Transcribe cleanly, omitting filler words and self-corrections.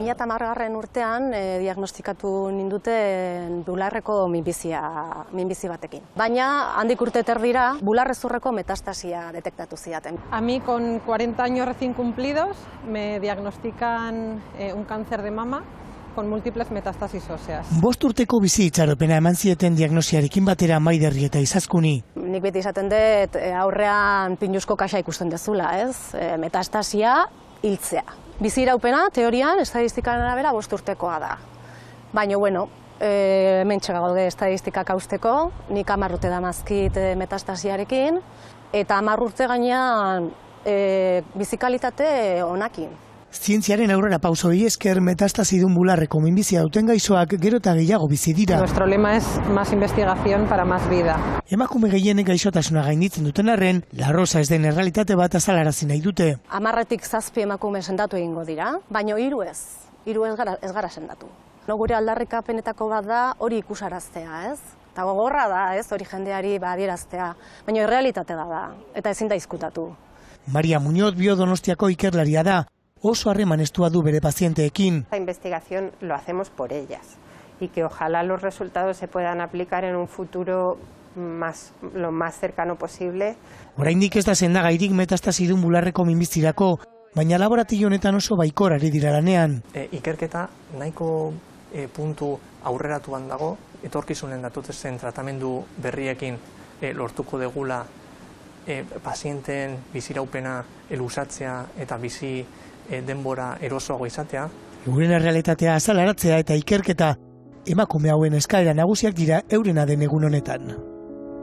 2010 urtean diagnostikatu ninduten bularreko minbizi batekin. Baina handik urte terdira bularrezurreko metastasia detektatu zidaten. A mí con 40 años recién cumplidos me diagnostican un cáncer de mama con múltiples metástasis óseas. 5 urteko bizi itxaropena eman zieten diagnosiarekin batera Maiderri eta Izaskuni. Nik beti izaten dut aurrean pinuzko kaxa ikusten dezula, ez? Metastasia hiltzea. Bizi iraupena, teorian, estadistikaren arabera 5 urtekoa da. Baina, bueno, hementxe gaude estadistikak hausteko, nik 10 urte damazkit metastasiarekin, eta 10 urte gainean bizikalitate onakin. Zientziaren aurrera pausoi esker metastasidun bularreko minbizia duten gaixoak gero eta gehiago bizi dira. Nuestro lema es más investigación para más vida. Emakume gehienek gaixotasuna gainditzen duten arren, La Rosa ez den errealitate bat azalarazi nahi dute. 10-tik 7 emakume sendatu egingo dira, baina 3 ez. 3 ez gara sendatu. Gure aldarrikapenetako bat da hori ikusaraztea, ez? Eta gogorra da, ez, hori jendeari adieraztea, baina errealitate da, eta ezin da izkutatu. Maria Muñoz Biodonostiako ikerlaria da. Oso harreman estua du bere pazienteekin. La investigación lo hacemos por ellas y que ojalá los resultados se puedan aplicar en un futuro lo más cercano posible. Oraindik ez da sendagairik metastasidun bularreko minbizirako, baina laborategi honetan oso baikor ari dira lanean. Ikerketa nahiko puntu aurreratuan dago, etorkizunen datozen tratamendu berriekin lortuko degula pazienteen biziraupena luzatzea eta bizi denbora erosoago izatea. Euren errealitatea azalaratzea eta ikerketa emakume hauen eskaera nagusiak dira eurena den egun honetan.